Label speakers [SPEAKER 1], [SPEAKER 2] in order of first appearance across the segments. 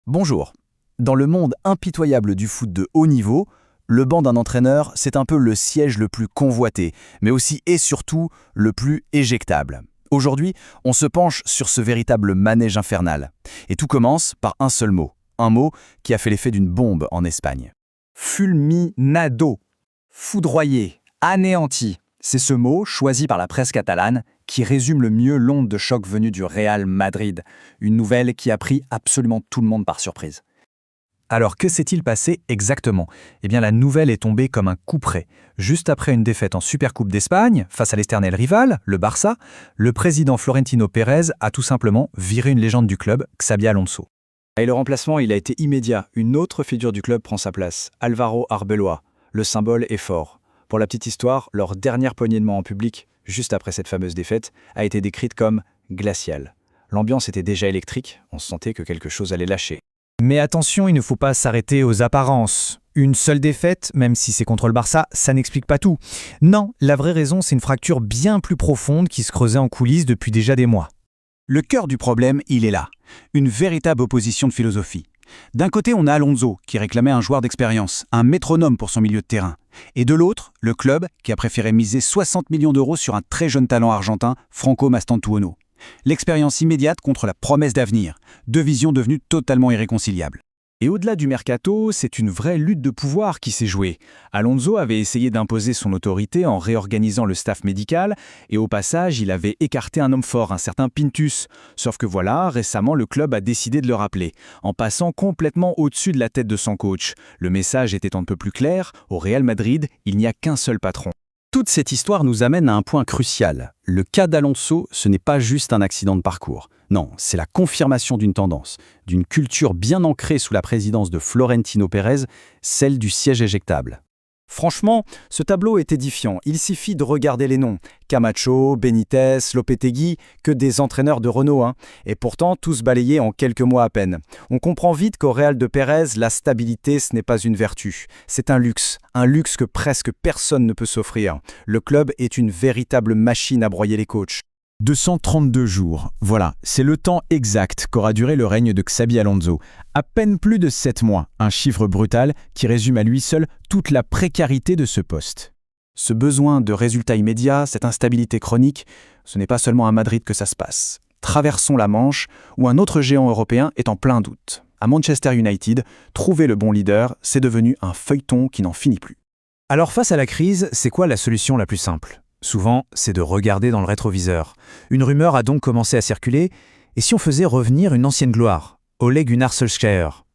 [SPEAKER 1] Bonjour. Dans le monde impitoyable du foot de haut niveau, le banc d'un entraîneur, c'est un peu le siège le plus convoité, mais aussi et surtout le plus éjectable. Aujourd'hui, on se penche sur ce véritable manège infernal. Et tout commence par un seul mot. Un mot qui a fait l'effet d'une bombe en Espagne.
[SPEAKER 2] Fulminado, foudroyé, anéanti. C'est ce mot, choisi par la presse catalane, qui résume le mieux l'onde de choc venue du Real Madrid. Une nouvelle qui a pris absolument tout le monde par surprise.
[SPEAKER 3] Alors que s'est-il passé exactement? Eh bien la nouvelle est tombée comme un coup près. Juste après une défaite en Supercoupe d'Espagne, face à l'éternel rival, le Barça, le président Florentino Pérez a tout simplement viré une légende du club, Xabi Alonso.
[SPEAKER 2] Et le remplacement, il a été immédiat. Une autre figure du club prend sa place, Álvaro Arbeloa. Le symbole est fort. Pour la petite histoire, leur dernière poignée de main en public, juste après cette fameuse défaite, a été décrite comme glaciale. L'ambiance était déjà électrique, on sentait que quelque chose allait lâcher.
[SPEAKER 3] Mais attention, il ne faut pas s'arrêter aux apparences. Une seule défaite, même si c'est contre le Barça, ça n'explique pas tout. Non, la vraie raison, c'est une fracture bien plus profonde qui se creusait en coulisses depuis déjà des mois.
[SPEAKER 1] Le cœur du problème, il est là. Une véritable opposition de philosophie. D'un côté, on a Alonso, qui réclamait un joueur d'expérience, un métronome pour son milieu de terrain. Et de l'autre, le club, qui a préféré miser 60 millions d'euros sur un très jeune talent argentin, Franco Mastantuono. L'expérience immédiate contre la promesse d'avenir. Deux visions devenues totalement irréconciliables.
[SPEAKER 2] Et au-delà du mercato, c'est une vraie lutte de pouvoir qui s'est jouée. Alonso avait essayé d'imposer son autorité en réorganisant le staff médical, et au passage, il avait écarté un homme fort, un certain Pintus. Sauf que voilà, récemment, le club a décidé de le rappeler, en passant complètement au-dessus de la tête de son coach. Le message était un peu plus clair, au Real Madrid, il n'y a qu'un seul patron.
[SPEAKER 1] Toute cette histoire nous amène à un point crucial. Le cas d'Alonso, ce n'est pas juste un accident de parcours. Non, c'est la confirmation d'une tendance, d'une culture bien ancrée sous la présidence de Florentino Pérez, celle du siège éjectable.
[SPEAKER 2] Franchement, ce tableau est édifiant. Il suffit de regarder les noms. Camacho, Benitez, Lopetegui, que des entraîneurs de renom, et pourtant tous balayés en quelques mois à peine. On comprend vite qu'au Real de Pérez, la stabilité, ce n'est pas une vertu. C'est un luxe que presque personne ne peut s'offrir. Le club est une véritable machine à broyer les coachs.
[SPEAKER 1] 232 jours, voilà, c'est le temps exact qu'aura duré le règne de Xabi Alonso. À peine plus de 7 mois, un chiffre brutal qui résume à lui seul toute la précarité de ce poste. Ce besoin de résultats immédiats, cette instabilité chronique, ce n'est pas seulement à Madrid que ça se passe. Traversons la Manche, où un autre géant européen est en plein doute. À Manchester United, trouver le bon leader, c'est devenu un feuilleton qui n'en finit plus.
[SPEAKER 3] Alors face à la crise, c'est quoi la solution la plus simple? Souvent, c'est de regarder dans le rétroviseur. Une rumeur a donc commencé à circuler, et si on faisait revenir une ancienne gloire, Ole Gunnar Solskjaer?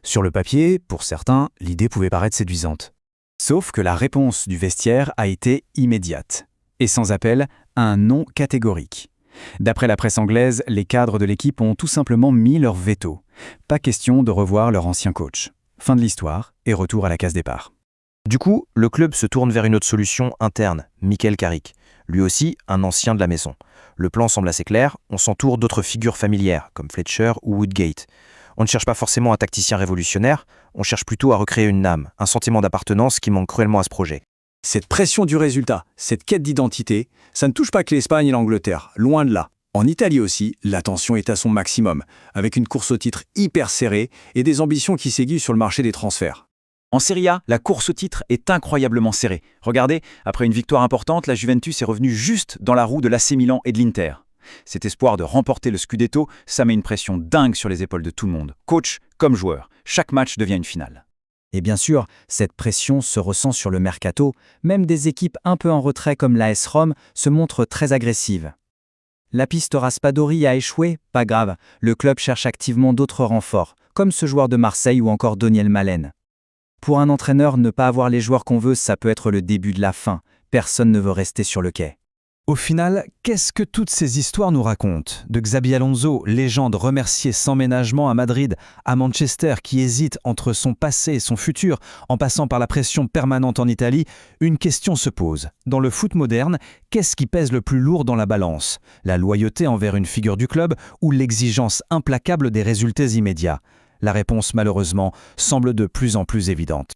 [SPEAKER 3] Sur le papier, pour certains, l'idée pouvait paraître séduisante.
[SPEAKER 1] Sauf que la réponse du vestiaire a été immédiate, et sans appel, un non catégorique. D'après la presse anglaise, les cadres de l'équipe ont tout simplement mis leur veto. Pas question de revoir leur ancien coach. Fin de l'histoire, et retour à la case départ.
[SPEAKER 4] Du coup, le club se tourne vers une autre solution interne, Michael Carrick. Lui aussi, un ancien de la maison. Le plan semble assez clair, on s'entoure d'autres figures familières, comme Fletcher ou Woodgate. On ne cherche pas forcément un tacticien révolutionnaire, on cherche plutôt à recréer une âme, un sentiment d'appartenance qui manque cruellement à ce projet.
[SPEAKER 2] Cette pression du résultat, cette quête d'identité, ça ne touche pas que l'Espagne et l'Angleterre, loin de là. En Italie aussi, la tension est à son maximum, avec une course au titre hyper serrée et des ambitions qui s'aiguisent sur le marché des transferts. En Serie A, la course au titre est incroyablement serrée. Regardez, après une victoire importante, la Juventus est revenue juste dans la roue de l'AC Milan et de l'Inter. Cet espoir de remporter le Scudetto, ça met une pression dingue sur les épaules de tout le monde. Coach comme joueur, chaque match devient une finale.
[SPEAKER 5] Et bien sûr, cette pression se ressent sur le mercato. Même des équipes un peu en retrait comme l'AS Rome se montrent très agressives. La piste Raspadori a échoué, pas grave. Le club cherche activement d'autres renforts, comme ce joueur de Marseille ou encore Daniel Malen. Pour un entraîneur, ne pas avoir les joueurs qu'on veut, ça peut être le début de la fin. Personne ne veut rester sur le quai.
[SPEAKER 3] Au final, qu'est-ce que toutes ces histoires nous racontent? De Xabi Alonso, légende remerciée sans ménagement à Madrid, à Manchester qui hésite entre son passé et son futur, en passant par la pression permanente en Italie, une question se pose. Dans le foot moderne, qu'est-ce qui pèse le plus lourd dans la balance? La loyauté envers une figure du club ou l'exigence implacable des résultats immédiats? La réponse, malheureusement, semble de plus en plus évidente.